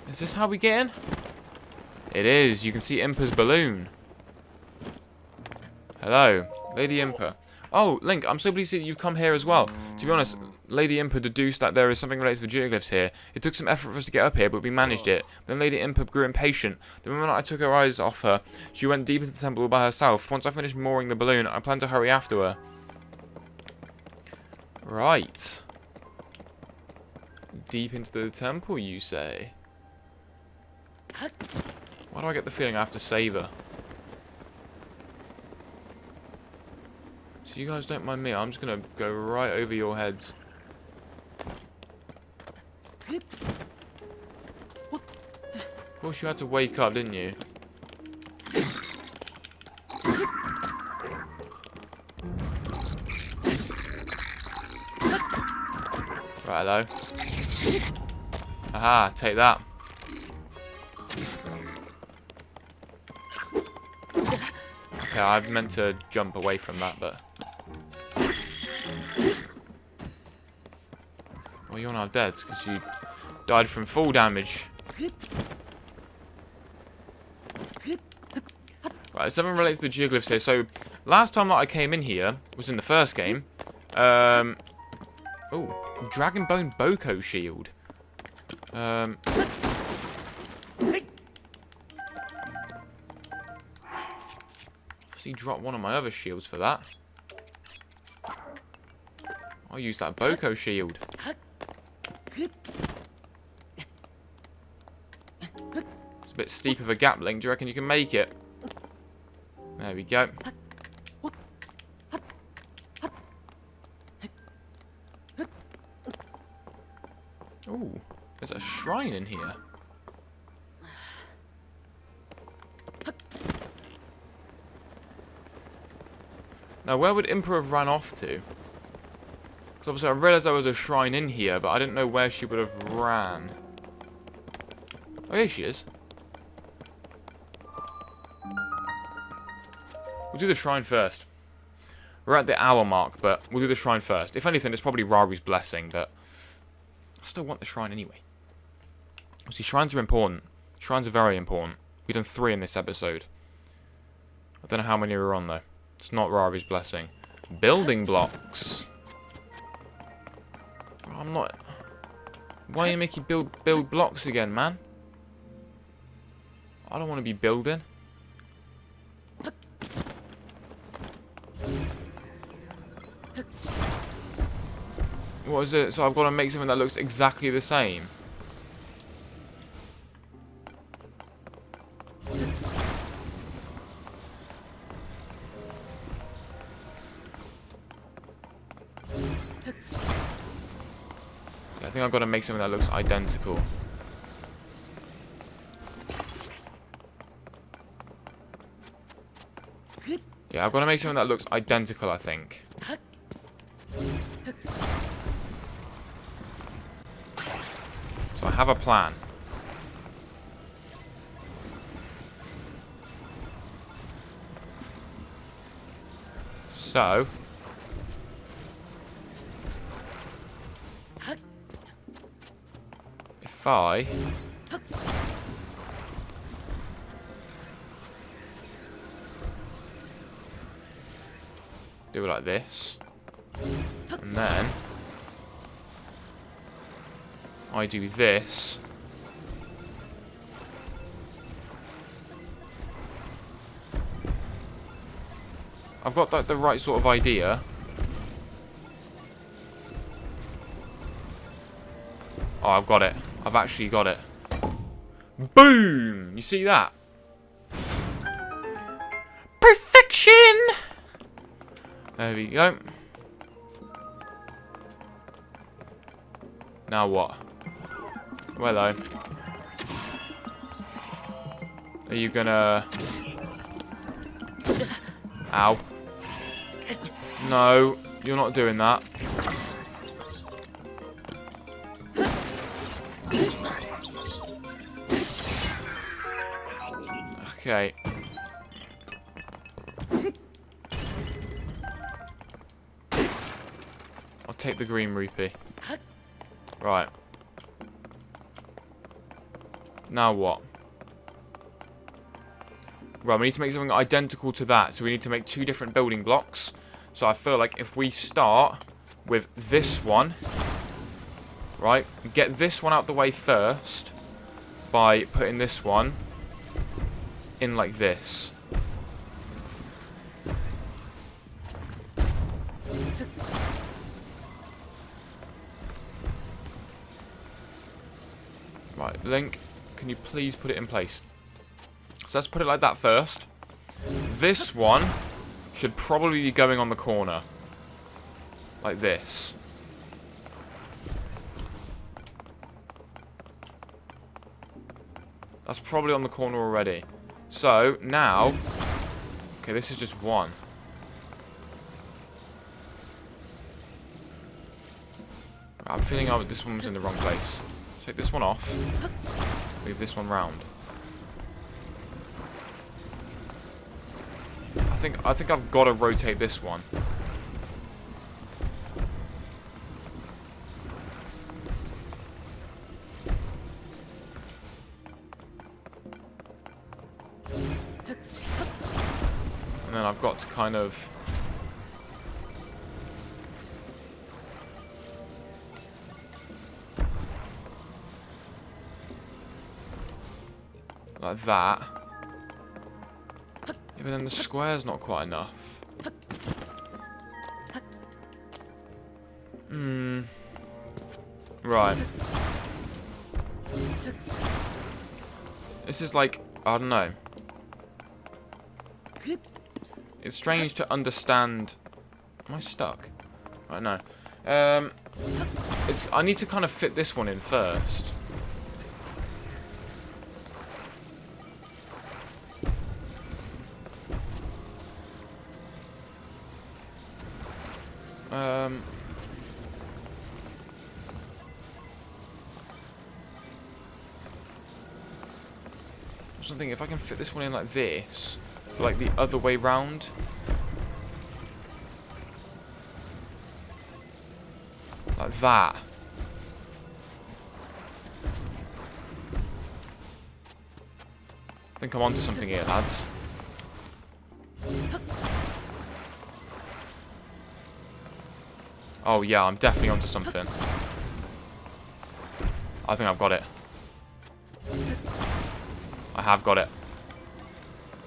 Is this how we get in? It is. You can see Impa's balloon. Hello, Lady Impa. Oh, Link, I'm so pleased that you've come here as well. To be honest, Lady Impa deduced that there is something related to the geoglyphs here. It took some effort for us to get up here, but we managed it. Then Lady Impa grew impatient. The moment I took her eyes off her, she went deep into the temple by herself. Once I finished mooring the balloon, I planned to hurry after her. Right. Deep into the temple, you say? Why do I get the feeling I have to save her? So you guys don't mind me, I'm just going to go right over your heads. Of course you had to wake up, didn't you? Right, hello. Aha, take that. Okay, I meant to jump away from that, but... Well, you're now dead, because you died from fall damage. Right, something related to the geoglyphs here. So, last time that I came in here was in the first game. Oh, Dragon Bone Boko Shield. He dropped one of my other shields for that. I'll use that Boko shield. It's a bit steep of a gap, Link. Do you reckon you can make it? There we go. Ooh, there's a shrine in here. Now, where would Impa have ran off to? Because obviously I realised there was a shrine in here, but I didn't know where she would have ran. Oh, here she is. We'll do the shrine first. We're at the hour mark, but we'll do the shrine first. If anything, it's probably Raru's blessing, but I still want the shrine anyway. See, shrines are important. Shrines are very important. We've done 3 in this episode. I don't know how many we're on, though. It's not Raru's blessing. Building blocks. I'm not... Why are you making build blocks again, man? I don't want to be building. What is it? So I've got to make something that looks exactly the same. I think I've got to make something that looks identical. Yeah, I've got to make something that looks identical, I think. So I have a plan. So... if I... do it like this, and then I do this, I've got the right sort of idea. Oh, I've got it. I've actually got it. Boom! You see that? Perfection! There we go. Now what? Well, though. Are you gonna... Ow. No, you're not doing that. Okay. I'll take the green rupee. Right. Now what? Right, we need to make something identical to that. So we need to make 2 different building blocks. So I feel like if we start with this one, right, get this one out the way first by putting this one in like this. Right, Link, can you please put it in place? So let's put it like that first. This one should probably be going on the corner. Like this. That's probably on the corner already. So, now... okay, this is just one. I'm feeling like this one was in the wrong place. Take this one off. Move this one round. I think I've got to rotate this one. And then I've got to kind of... like that. Yeah, but then the square's not quite enough. Right. This is like, I don't know. It's strange to understand. Am I stuck? Right, no. I need to kind of fit this one in first. thinking, if I can fit this one in like this, like the other way round. Like that. I think I'm onto something here, lads. Oh yeah, I'm definitely onto something. I think I've got it. I have got it.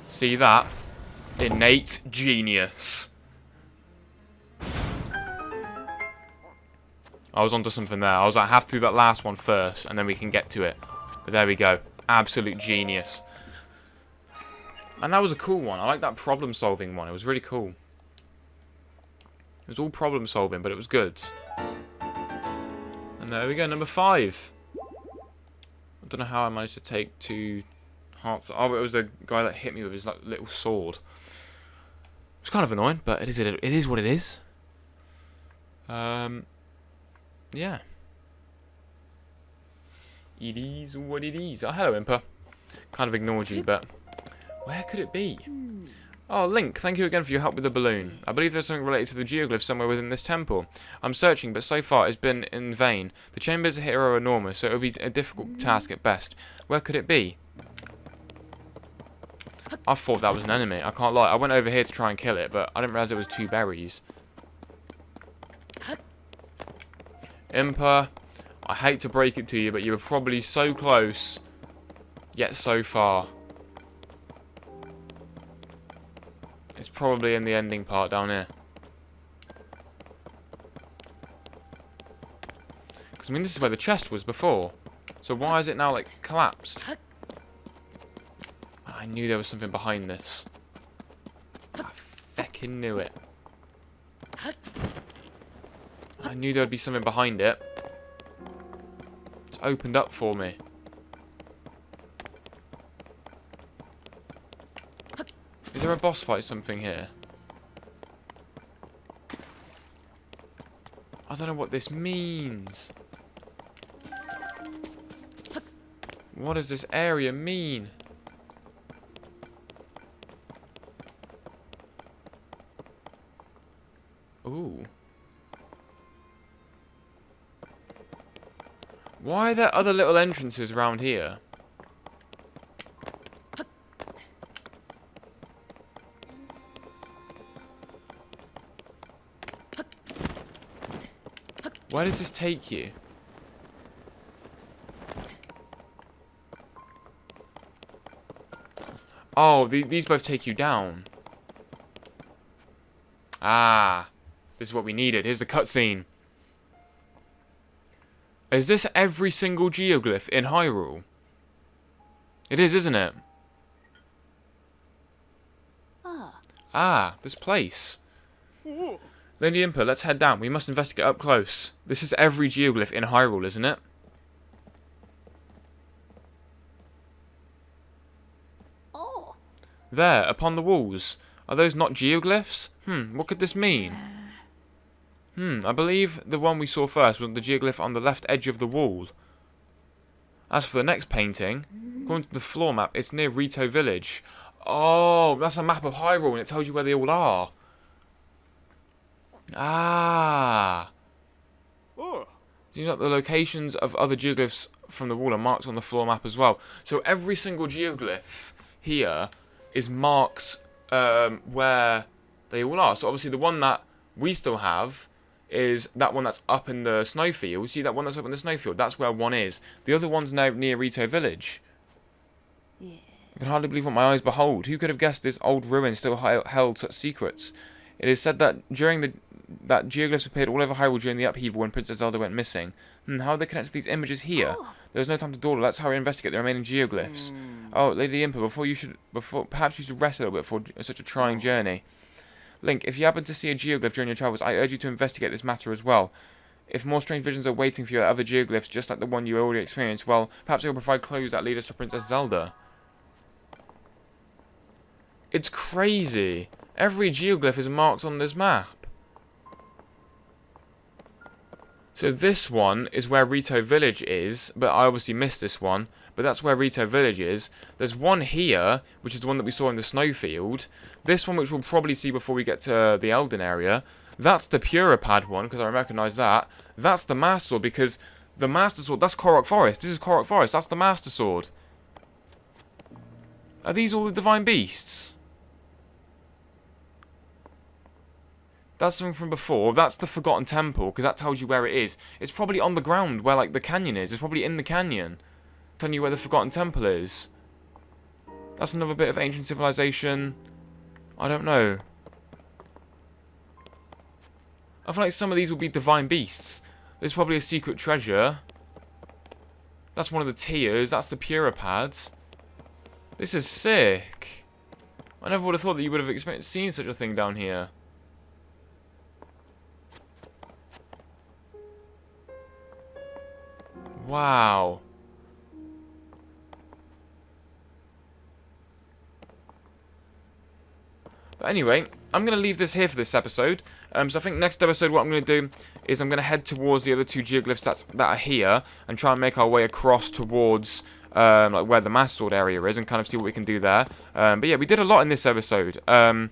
See that? Innate genius. I was onto something there. I was like, I have to do that last one first, and then we can get to it. But there we go. Absolute genius. And that was a cool one. I like that problem-solving one. It was really cool. It was all problem-solving, but it was good. And there we go, number 5. I don't know how I managed to take 2 hearts. Oh, it was the guy that hit me with his like little sword. It's kind of annoying, but it is what it is. Yeah. It is what it is. Oh, hello, Impa. Kind of ignored you, but where could it be? Oh, Link, thank you again for your help with the balloon. I believe there's something related to the geoglyph somewhere within this temple. I'm searching, but so far it's been in vain. The chambers here are enormous, so it will be a difficult task at best. Where could it be? I thought that was an enemy. I can't lie. I went over here to try and kill it, but I didn't realise it was 2 berries. Impa, I hate to break it to you, but you were probably so close, yet so far. It's probably in the ending part down here. Because, I mean, this is where the chest was before. So why is it now, like, collapsed? I knew there was something behind this. I feckin' knew it. I knew there would be something behind it. It's opened up for me. Is there a boss fight something here? I don't know what this means. What does this area mean? Ooh. Why are there other little entrances around here? Where does this take you? Oh, these both take you down. Ah, this is what we needed. Here's the cutscene. Is this every single geoglyph in Hyrule? It is, isn't it? Ah, this place. Lady Impa, let's head down. We must investigate up close. This is every geoglyph in Hyrule, isn't it? Oh. There, upon the walls. Are those not geoglyphs? What could this mean? I believe the one we saw first was the geoglyph on the left edge of the wall. As for the next painting, according to the floor map, it's near Rito Village. Oh, that's a map of Hyrule and it tells you where they all are. Ah. Do you know the locations of other geoglyphs from the wall are marked on the floor map as well? So every single geoglyph here is marked where they all are. So obviously the one that we still have is that one that's up in the snowfield. See that one that's up in the snowfield? That's where one is. The other one's now near Rito Village. Yeah. I can hardly believe what my eyes behold. Who could have guessed this old ruin still held such secrets? It is said that that geoglyphs appeared all over Hyrule during the upheaval when Princess Zelda went missing. How are they connected to these images here? There was no time to dawdle. Let's hurry and investigate the remaining geoglyphs. Oh, Lady Impa, perhaps you should rest a little bit for such a trying journey. Link, if you happen to see a geoglyph during your travels, I urge you to investigate this matter as well. If more strange visions are waiting for you at other geoglyphs, just like the one you already experienced, well, perhaps it will provide clues that lead us to Princess Zelda. It's crazy. Every geoglyph is marked on this map. So this one is where Rito Village is, but I obviously missed this one. but that's where Rito Village is. There's one here, which is the one that we saw in the snowfield. This one, which we'll probably see before we get to the Elden area. That's the Puripad one, because I recognise that. That's the Master Sword, because the Master Sword, that's Korok Forest. This is Korok Forest, that's the Master Sword. Are these all the Divine Beasts? That's something from before. That's the Forgotten Temple, because that tells you where it is. It's probably on the ground where, like, the canyon is. It's probably in the canyon, telling you where the Forgotten Temple is. That's another bit of ancient civilization. I don't know. I feel like some of these will be Divine Beasts. There's probably a secret treasure. That's one of the tiers. That's the Puripads. This is sick. I never would have thought that you would have seen such a thing down here. Wow. But anyway, I'm going to leave this here for this episode. So I think next episode what I'm going to do is I'm going to head towards the other two geoglyphs that are here and try and make our way across towards like where the Master Sword area is and kind of see what we can do there. But yeah, we did a lot in this episode. Kind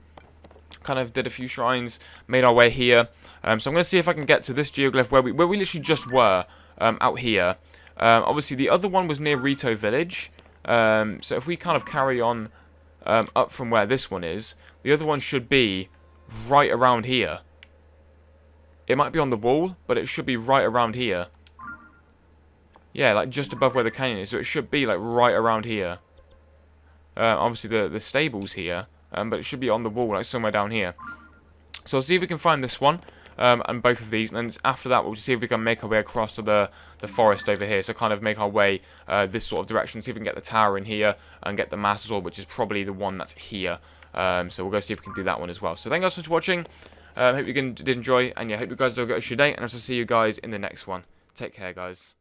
of did a few shrines, made our way here. So I'm going to see if I can get to this geoglyph where we literally just were, out here. Obviously, the other one was near Rito Village. So if we kind of carry on up from where this one is, the other one should be right around here. It might be on the wall, but it should be right around here. Yeah, like just above where the canyon is. So it should be like right around here. Obviously, the stable's here, but it should be on the wall, like somewhere down here. So I'll see if we can find this one. And both of these, and then after that we'll see if we can make our way across to the forest over here, so kind of make our way this sort of direction, see if we can get the tower in here, and get the Master Sword, which is probably the one that's here. So we'll go see if we can do that one as well. So thank you guys so much for watching, hope you did enjoy, and yeah, hope you guys have got a good day, and I'll see you guys in the next one. Take care, guys.